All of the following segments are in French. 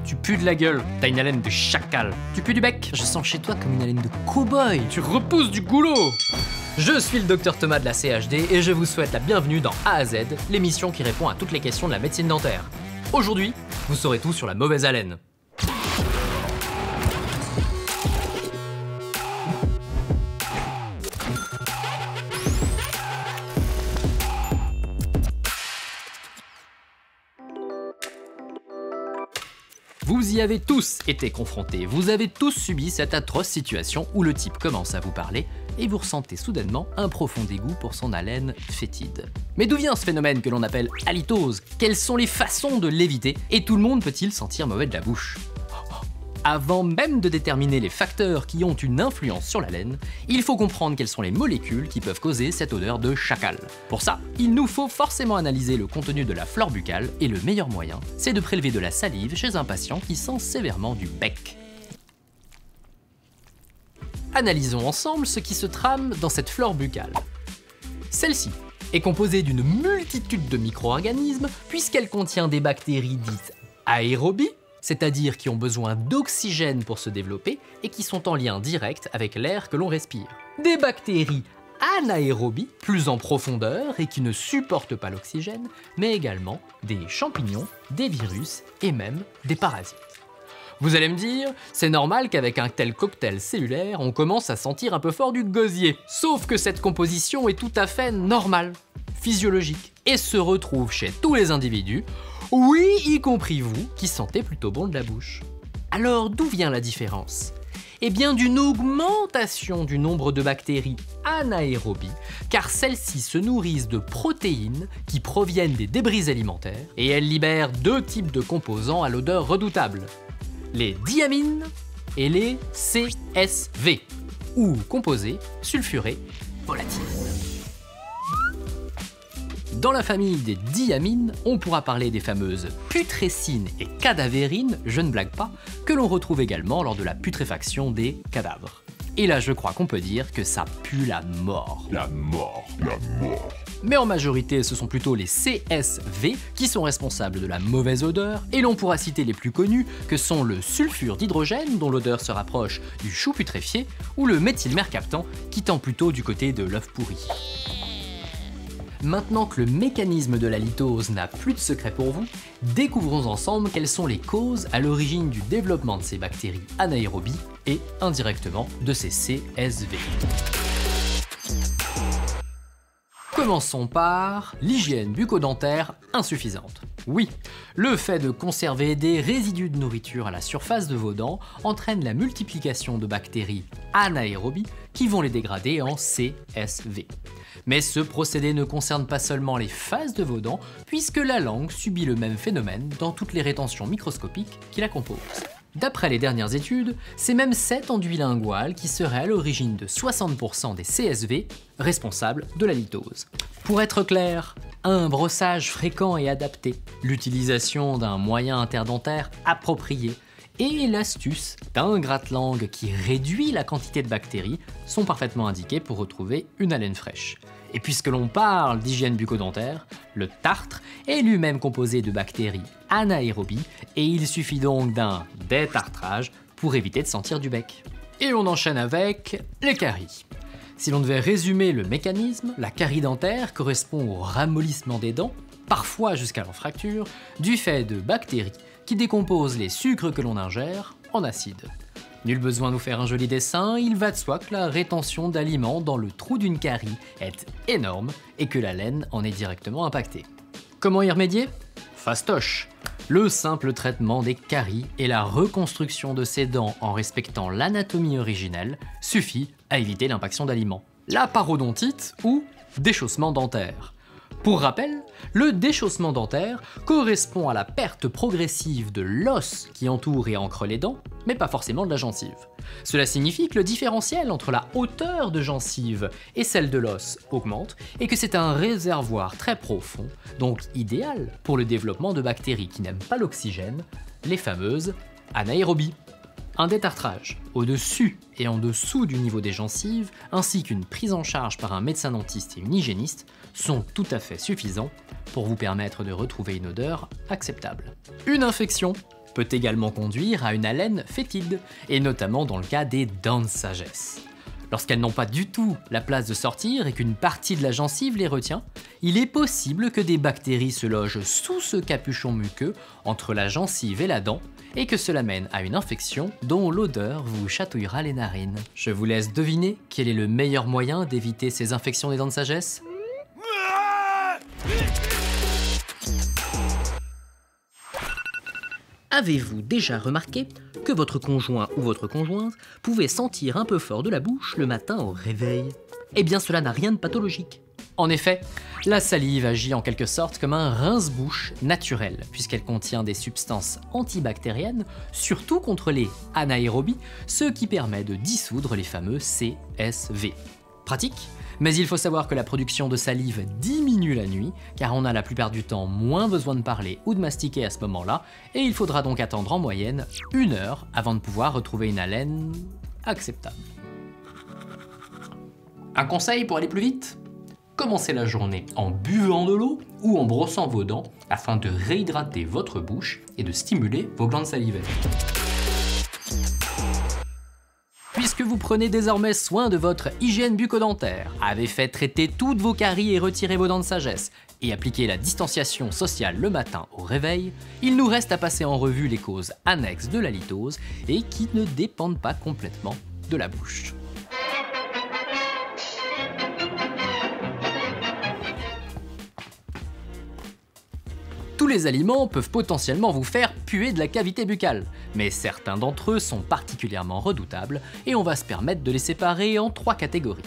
Tu pues de la gueule, t'as une haleine de chacal. Tu pues du bec, je sens chez toi comme une haleine de cow-boy. Tu repousses du goulot. Je suis le Dr Thomas de la CHD et je vous souhaite la bienvenue dans A à Z, l'émission qui répond à toutes les questions de la médecine dentaire. Aujourd'hui, vous saurez tout sur la mauvaise haleine. Vous y avez tous été confrontés, vous avez tous subi cette atroce situation où le type commence à vous parler et vous ressentez soudainement un profond dégoût pour son haleine fétide. Mais d'où vient ce phénomène que l'on appelle halitose? Quelles sont les façons de l'éviter? Et tout le monde peut-il sentir mauvais de la bouche? Avant même de déterminer les facteurs qui ont une influence sur l'haleine, il faut comprendre quelles sont les molécules qui peuvent causer cette odeur de chacal. Pour ça, il nous faut forcément analyser le contenu de la flore buccale et le meilleur moyen, c'est de prélever de la salive chez un patient qui sent sévèrement du bec. Analysons ensemble ce qui se trame dans cette flore buccale. Celle-ci est composée d'une multitude de micro-organismes puisqu'elle contient des bactéries dites aérobies, c'est-à-dire qui ont besoin d'oxygène pour se développer et qui sont en lien direct avec l'air que l'on respire. Des bactéries anaérobies, plus en profondeur et qui ne supportent pas l'oxygène, mais également des champignons, des virus et même des parasites. Vous allez me dire, c'est normal qu'avec un tel cocktail cellulaire, on commence à sentir un peu fort du gosier. Sauf que cette composition est tout à fait normale, physiologique, et se retrouve chez tous les individus, oui, y compris vous, qui sentez plutôt bon de la bouche. Alors d'où vient la différence? Eh bien d'une augmentation du nombre de bactéries anaérobies, car celles-ci se nourrissent de protéines qui proviennent des débris alimentaires, et elles libèrent deux types de composants à l'odeur redoutable, les diamines et les CSV, ou composés sulfurés volatiles. Dans la famille des diamines, on pourra parler des fameuses putrécines et cadavérines, je ne blague pas, que l'on retrouve également lors de la putréfaction des cadavres. Et là, je crois qu'on peut dire que ça pue la mort. La mort. Mais en majorité, ce sont plutôt les CSV qui sont responsables de la mauvaise odeur, et l'on pourra citer les plus connus que sont le sulfure d'hydrogène, dont l'odeur se rapproche du chou putréfié, ou le méthylmercaptan, qui tend plutôt du côté de l'œuf pourri. Maintenant que le mécanisme de la litose n'a plus de secret pour vous, découvrons ensemble quelles sont les causes à l'origine du développement de ces bactéries anaérobies et indirectement de ces CSV. Commençons par l'hygiène bucco-dentaire insuffisante. Oui, le fait de conserver des résidus de nourriture à la surface de vos dents entraîne la multiplication de bactéries anaérobies qui vont les dégrader en CSV. Mais ce procédé ne concerne pas seulement les faces de vos dents, puisque la langue subit le même phénomène dans toutes les rétentions microscopiques qui la composent. D'après les dernières études, c'est même cet enduit lingual qui serait à l'origine de 60% des CSV responsables de la litose. Pour être clair, un brossage fréquent et adapté, l'utilisation d'un moyen interdentaire approprié et l'astuce d'un gratte-langue qui réduit la quantité de bactéries sont parfaitement indiqués pour retrouver une haleine fraîche. Et puisque l'on parle d'hygiène bucco-dentaire, le tartre est lui-même composé de bactéries anaérobies et il suffit donc d'un détartrage pour éviter de sentir du bec. Et on enchaîne avec les caries. Si l'on devait résumer le mécanisme, la carie dentaire correspond au ramollissement des dents, parfois jusqu'à leur fracture, du fait de bactéries qui décomposent les sucres que l'on ingère en acide. Nul besoin de nous faire un joli dessin, il va de soi que la rétention d'aliments dans le trou d'une carie est énorme et que la laine en est directement impactée. Comment y remédier? Fastoche! Le simple traitement des caries et la reconstruction de ces dents en respectant l'anatomie originelle suffit à éviter l'impaction d'aliments. La parodontite ou déchaussement dentaire. Pour rappel, le déchaussement dentaire correspond à la perte progressive de l'os qui entoure et ancre les dents, mais pas forcément de la gencive. Cela signifie que le différentiel entre la hauteur de gencive et celle de l'os augmente et que c'est un réservoir très profond, donc idéal pour le développement de bactéries qui n'aiment pas l'oxygène, les fameuses anaérobies. Un détartrage au-dessus et en dessous du niveau des gencives, ainsi qu'une prise en charge par un médecin dentiste et une hygiéniste, sont tout à fait suffisants pour vous permettre de retrouver une odeur acceptable. Une infection peut également conduire à une haleine fétide, et notamment dans le cas des dents de sagesse. Lorsqu'elles n'ont pas du tout la place de sortir et qu'une partie de la gencive les retient, il est possible que des bactéries se logent sous ce capuchon muqueux entre la gencive et la dent et que cela mène à une infection dont l'odeur vous chatouillera les narines. Je vous laisse deviner quel est le meilleur moyen d'éviter ces infections des dents de sagesse ? Avez-vous déjà remarqué que votre conjoint ou votre conjointe pouvait sentir un peu fort de la bouche le matin au réveil? Eh bien cela n'a rien de pathologique. En effet, la salive agit en quelque sorte comme un rince-bouche naturel, puisqu'elle contient des substances antibactériennes, surtout contre les anaérobies, ce qui permet de dissoudre les fameux CSV. Pratique, mais il faut savoir que la production de salive diminue la nuit, car on a la plupart du temps moins besoin de parler ou de mastiquer à ce moment-là, et il faudra donc attendre en moyenne 1 heure avant de pouvoir retrouver une haleine acceptable. Un conseil pour aller plus vite ? Commencez la journée en buvant de l'eau ou en brossant vos dents afin de réhydrater votre bouche et de stimuler vos glandes salivaires. Puisque vous prenez désormais soin de votre hygiène bucco-dentaire, avez fait traiter toutes vos caries et retiré vos dents de sagesse, et appliqué la distanciation sociale le matin au réveil, il nous reste à passer en revue les causes annexes de la litose et qui ne dépendent pas complètement de la bouche. Tous les aliments peuvent potentiellement vous faire puer de la cavité buccale, mais certains d'entre eux sont particulièrement redoutables et on va se permettre de les séparer en 3 catégories.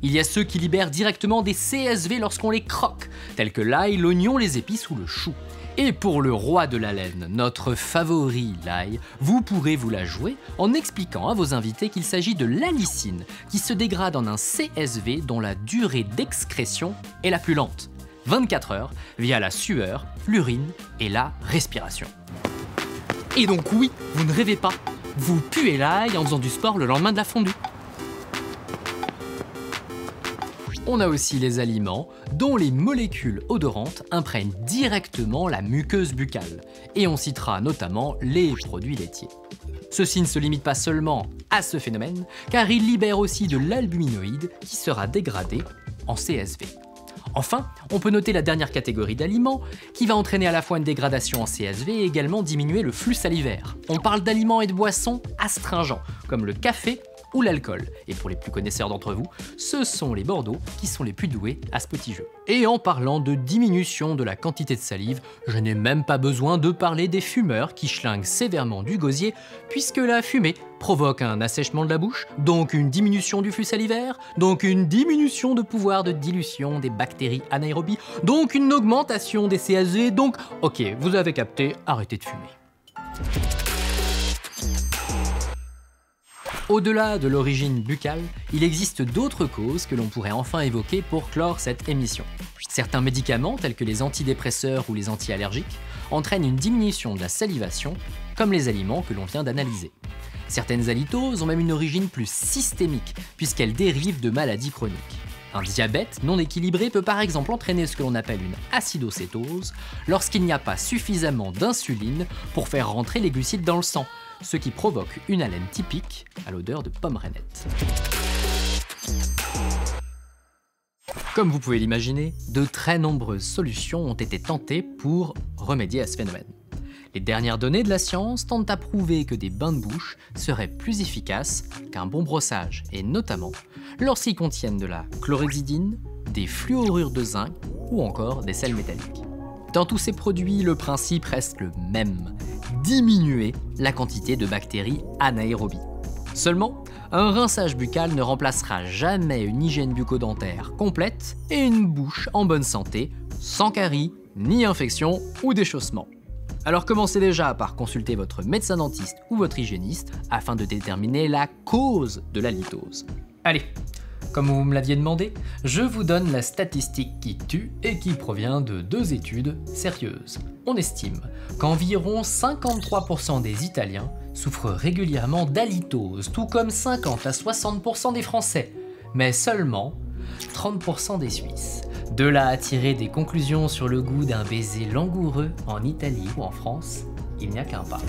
Il y a ceux qui libèrent directement des CSV lorsqu'on les croque, tels que l'ail, l'oignon, les épices ou le chou. Et pour le roi de la laine, notre favori l'ail, vous pourrez vous la jouer en expliquant à vos invités qu'il s'agit de l'allicine qui se dégrade en un CSV dont la durée d'excrétion est la plus lente. 24 heures via la sueur, l'urine et la respiration. Et donc oui, vous ne rêvez pas, vous puez l'ail en faisant du sport le lendemain de la fondue. On a aussi les aliments dont les molécules odorantes imprègnent directement la muqueuse buccale, et on citera notamment les produits laitiers. Ceci ne se limite pas seulement à ce phénomène, car ils libèrent aussi de l'albuminoïde qui sera dégradé en CSV. Enfin, on peut noter la dernière catégorie d'aliments qui va entraîner à la fois une dégradation en CSV et également diminuer le flux salivaire. On parle d'aliments et de boissons astringents, comme le café ou l'alcool. Et pour les plus connaisseurs d'entre vous, ce sont les Bordeaux qui sont les plus doués à ce petit jeu. Et en parlant de diminution de la quantité de salive, je n'ai même pas besoin de parler des fumeurs qui schlinguent sévèrement du gosier, puisque la fumée provoque un assèchement de la bouche, donc une diminution du flux salivaire, donc une diminution de pouvoir de dilution des bactéries anaérobies, donc une augmentation des CSV, donc ok, vous avez capté, arrêtez de fumer. Au-delà de l'origine buccale, il existe d'autres causes que l'on pourrait enfin évoquer pour clore cette émission. Certains médicaments, tels que les antidépresseurs ou les anti-allergiques, entraînent une diminution de la salivation, comme les aliments que l'on vient d'analyser. Certaines halitoses ont même une origine plus systémique, puisqu'elles dérivent de maladies chroniques. Un diabète non équilibré peut par exemple entraîner ce que l'on appelle une acidocétose, lorsqu'il n'y a pas suffisamment d'insuline pour faire rentrer les glucides dans le sang, ce qui provoque une haleine typique à l'odeur de pomme rainette. Comme vous pouvez l'imaginer, de très nombreuses solutions ont été tentées pour remédier à ce phénomène. Les dernières données de la science tentent à prouver que des bains de bouche seraient plus efficaces qu'un bon brossage, et notamment lorsqu'ils contiennent de la chlorhexidine, des fluorures de zinc ou encore des sels métalliques. Dans tous ces produits, le principe reste le même, diminuer la quantité de bactéries anaérobies. Seulement, un rinçage buccal ne remplacera jamais une hygiène bucco-dentaire complète et une bouche en bonne santé, sans caries, ni infection ou déchaussement. Alors commencez déjà par consulter votre médecin dentiste ou votre hygiéniste afin de déterminer la cause de la litose. Allez, comme vous me l'aviez demandé, je vous donne la statistique qui tue et qui provient de 2 études sérieuses. On estime qu'environ 53% des Italiens souffrent régulièrement d'halitose, tout comme 50 à 60% des Français, mais seulement 30% des Suisses. De là à tirer des conclusions sur le goût d'un baiser langoureux en Italie ou en France, il n'y a qu'un pas.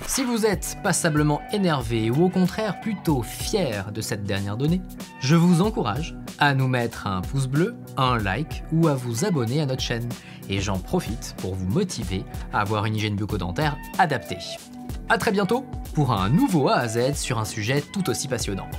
Si vous êtes passablement énervé ou au contraire plutôt fier de cette dernière donnée, je vous encourage à nous mettre un pouce bleu, un like ou à vous abonner à notre chaîne. Et j'en profite pour vous motiver à avoir une hygiène bucco-dentaire adaptée. A très bientôt pour un nouveau A à Z sur un sujet tout aussi passionnant.